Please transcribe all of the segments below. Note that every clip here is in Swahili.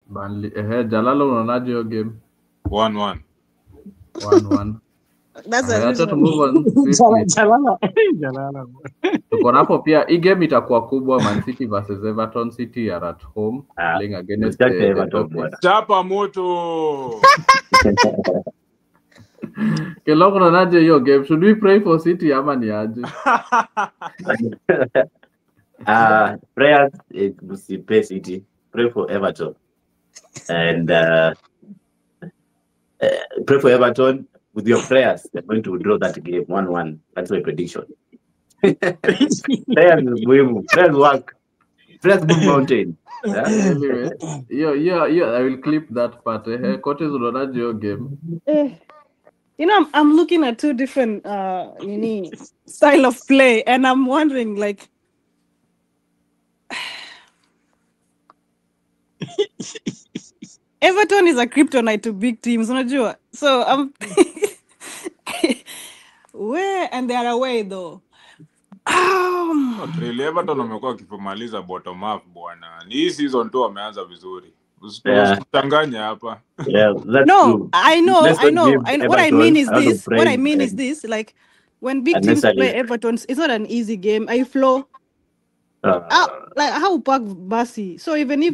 Burnley. Jalala unaonaje hiyo game? 1-1. 1-1. That's a Acha to reason. move on swiftly. Jalala. Tuko napo pia hii game itakuwa kubwa. Man City versus Everton. City are at home playing against the Everton, Toffees. Chapa moto. Kelong unaonaje hiyo game? Should we pray for City ama ni aje? Prayers pray City, pray for Everton, and pray for Everton. With your prayers, they're going to draw that game 1-1. That's my prediction. Prayers work. Prayers move mountain. Anyway, yeah, I will clip that part. Coaches unaonaje hiyo game? You know, I'm looking at two different style of play, and I'm wondering, like, Everton is a kryptonite to big teams, unajua. So I'm where and they are away though. Really, Everton wamekuwa wakimaliza bottom up bwana. Ni hii season tu wameanza vizuri. Usitanganye hapa. Yeah, that's no, true. I know. And what I mean is this. What I mean is this. Like, when big teams play Everton, it's not an easy game. I flow. Like how Park Basi. So even if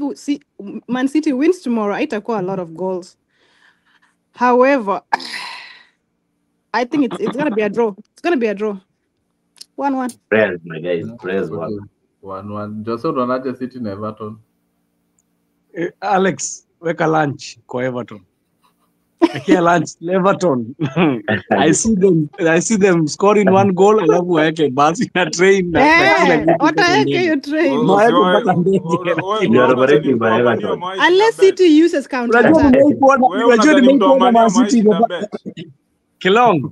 Man City wins tomorrow, itakuwa a lot of goals. However, I think it's gonna be a draw. It's gonna be a draw. 1-1. Prayers, my guys. Prayers 1-1. Jose unaonaje City na Everton? Alex, weka lunch kwa Everton. Weka lunch Everton. I see them scoring 1 goal alafu waweke basi na train na wataweke hiyo train. You are operating by Everton. Unless City uses counter attack. Kelong,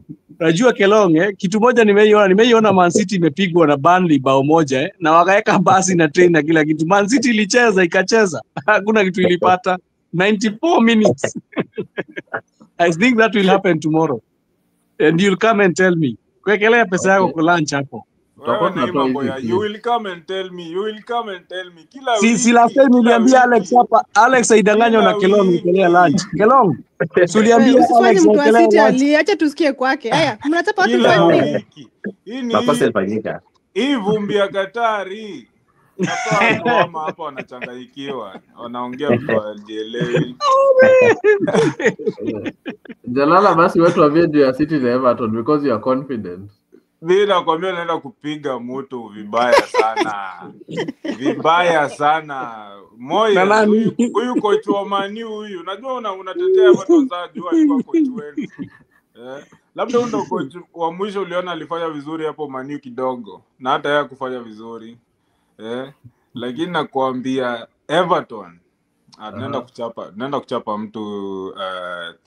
kitu moja nimeiona Man City imepigwa na Burnley bao moja na wakaweka basi na train na kila kitu. Man City ilicheza ikacheza. Hakuna kitu ilipata. 94 minutes. I think that will happen tomorrow. And you'll come and tell me. Kwekelea pesa yako kwa lunch hapo. You will come and tell me. Kila si last time niliambia Alex hapa, Alex aidanganywa na Kelong nikelea lunch. Kelong, uliambia Alex nikelea lunch. Acha tusikie kwake. Haya, mnataka watu kwa makosa yalifanyika. Hii vumbi ya Katari. Hapa hapa wanachanganyikiwa. Wanaongea kwa LGL. Jalala basi watu wa video ya City na Everton because you are confident. Bila kwambia naenda kupiga mtu vibaya sana. Moyo huyu coach wa Man U huyu. Unajua unatetea watu wazajua alikuwa coach wenu. Labda ndo coach wa mwisho uliona alifanya vizuri hapo Man U kidogo na hata yeye kufanya vizuri. Lakini nakwambia Everton naenda kuchapa mtu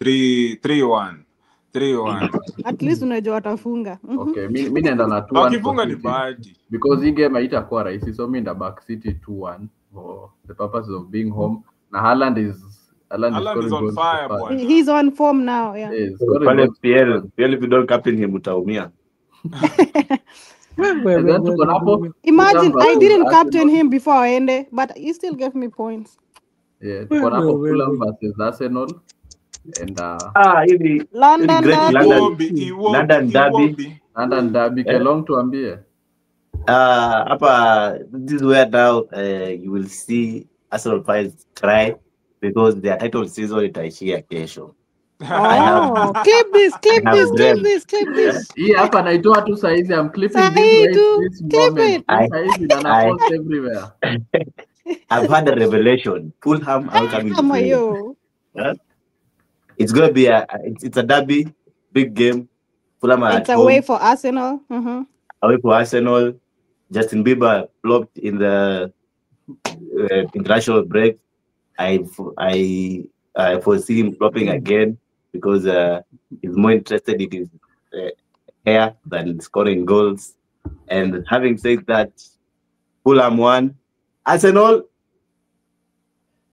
3-1. At least unajua watafunga. Okay, mimi naenda na 2-1. Wakifunga ni bahati. Because hii game haitakuwa rahisi, so mimi nda back City 2-1 for the purpose of being home. Na Haaland is on fire, boy. He's on form now, yeah. Pale PL if you don't captain him utaumia. Imagine I didn't captain him before I ended, but he still gave me points. Yeah, tuko napo Fulham versus Arsenal. And London Derby. Kelong tuambie. Hapa this is where now you will see Arsenal fans cry because their title season itaishia kesho. Clip this. Hii hapa naitoa tu saizi, I'm clipping this moment. Saizi na post everywhere. I've had a revelation. Fulham are coming to it's going to be it's a derby, big game. Fulham are it's away for Arsenal. Away for Arsenal. Justin Bieber flopped in the international break. I foresee him flopping again because he's more interested in his hair than scoring goals. And having said that, Fulham won. Arsenal